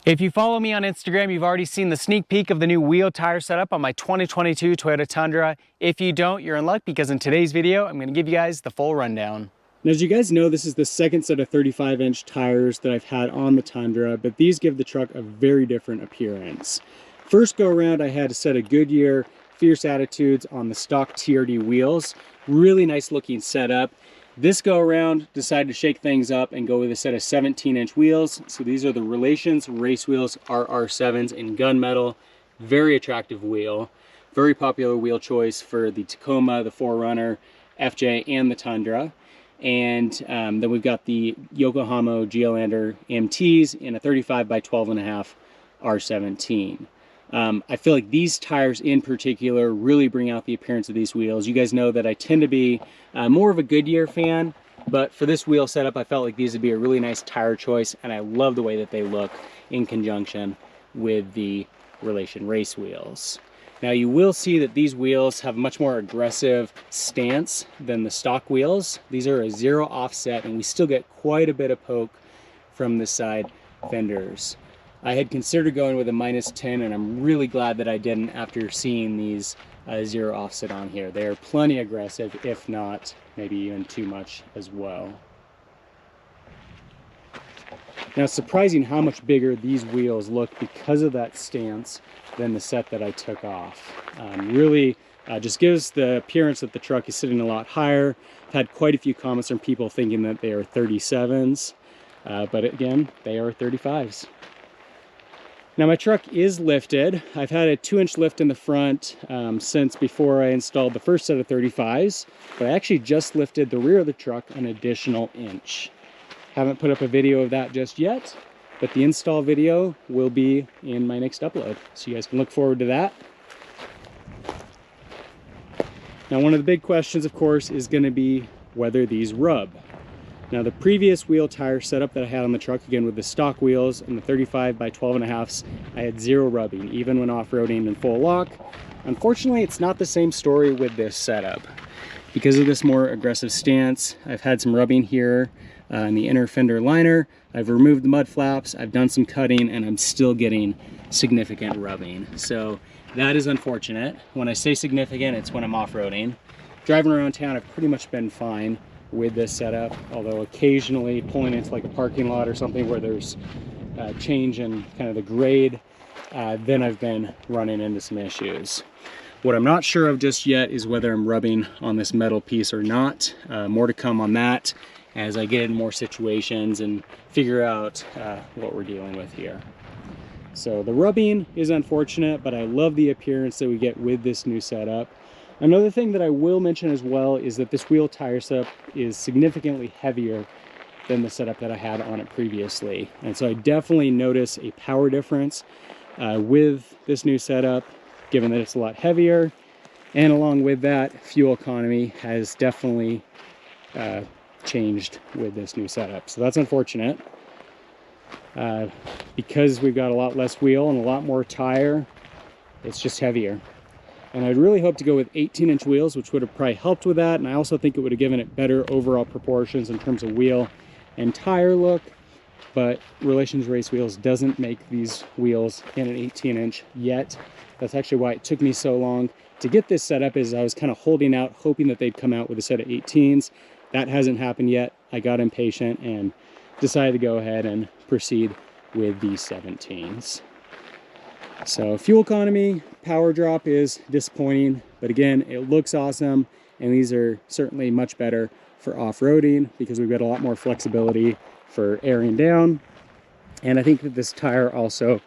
If you follow me on Instagram, you've already seen the sneak peek of the new wheel tire setup on my 2022 Toyota Tundra. If you don't, you're in luck, because in today's video, I'm gonna give you guys the full rundown. Now, as you guys know, this is the second set of 35-inch tires that I've had on the Tundra, but these give the truck a very different appearance. First go around, I had a set of Goodyear Fierce Attitudes on the stock TRD wheels. Really nice looking setup. This go around, decided to shake things up and go with a set of 17-inch wheels. So these are the Relations Race Wheels RR7s in gunmetal. Very attractive wheel. Very popular wheel choice for the Tacoma, the 4Runner, FJ, and the Tundra. And then we've got the Yokohama Geolandar MTs in a 35 by 12.5 R17. I feel like these tires in particular really bring out the appearance of these wheels. You guys know that I tend to be more of a Goodyear fan, but for this wheel setup, I felt like these would be a really nice tire choice, and I love the way that they look in conjunction with the Relations Race Wheels. Now, you will see that these wheels have a much more aggressive stance than the stock wheels. These are a zero offset, and we still get quite a bit of poke from the side fenders. I had considered going with a -10, and I'm really glad that I didn't after seeing these zero offset on here. They are plenty aggressive, if not maybe even too much as well. Now, it's surprising how much bigger these wheels look because of that stance than the set that I took off. Really just gives the appearance that the truck is sitting a lot higher. I've had quite a few comments from people thinking that they are 37s, but again, they are 35s. Now, my truck is lifted. I've had a 2-inch lift in the front since before I installed the first set of 35s, but I actually just lifted the rear of the truck an additional inch. Haven't put up a video of that just yet, but the install video will be in my next upload, so you guys can look forward to that. Now, one of the big questions, of course, is going to be whether these rub. Now, the previous wheel tire setup that I had on the truck, again with the stock wheels and the 35 by 12.5s, I had zero rubbing, even when off-roading in full lock. Unfortunately, it's not the same story with this setup. Because of this more aggressive stance, I've had some rubbing here in the inner fender liner. I've removed the mud flaps, I've done some cutting, and I'm still getting significant rubbing. So that is unfortunate. When I say significant, it's when I'm off-roading. Driving around town, I've pretty much been fine with this setup, although occasionally pulling into like a parking lot or something where there's change in kind of the grade, then I've been running into some issues. What I'm not sure of just yet is whether I'm rubbing on this metal piece or not. More to come on that as I get in more situations and figure out what we're dealing with here. So the rubbing is unfortunate, but I love the appearance that we get with this new setup. Another thing that I will mention as well is that this wheel tire setup is significantly heavier than the setup that I had on it previously. And so I definitely notice a power difference with this new setup, given that it's a lot heavier. And along with that, fuel economy has definitely changed with this new setup. So that's unfortunate. Because we've got a lot less wheel and a lot more tire, it's just heavier. And I'd really hope to go with 18-inch wheels, which would have probably helped with that. And I also think it would have given it better overall proportions in terms of wheel and tire look. But Relations Race Wheels doesn't make these wheels in an 18-inch yet. That's actually why it took me so long to get this set up, is I was kind of holding out, hoping that they'd come out with a set of 18s. That hasn't happened yet. I got impatient and decided to go ahead and proceed with these 17s. So fuel economy, power drop is disappointing, but again, it looks awesome, and these are certainly much better for off-roading because we've got a lot more flexibility for airing down. And I think that this tire also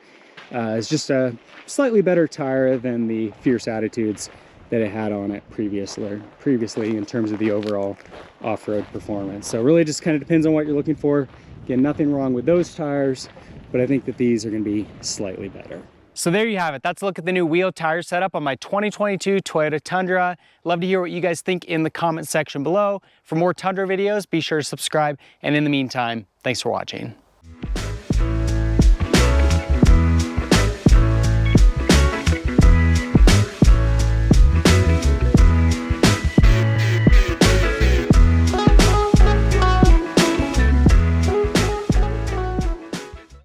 is just a slightly better tire than the Fierce Attitudes that it had on it previously in terms of the overall off-road performance. So it really just kind of depends on what you're looking for. Again, nothing wrong with those tires, but I think that these are going to be slightly better. So there you have it. That's a look at the new wheel tire setup on my 2022 Toyota Tundra. Love to hear what you guys think in the comment section below. For more Tundra videos, be sure to subscribe. And in the meantime, thanks for watching.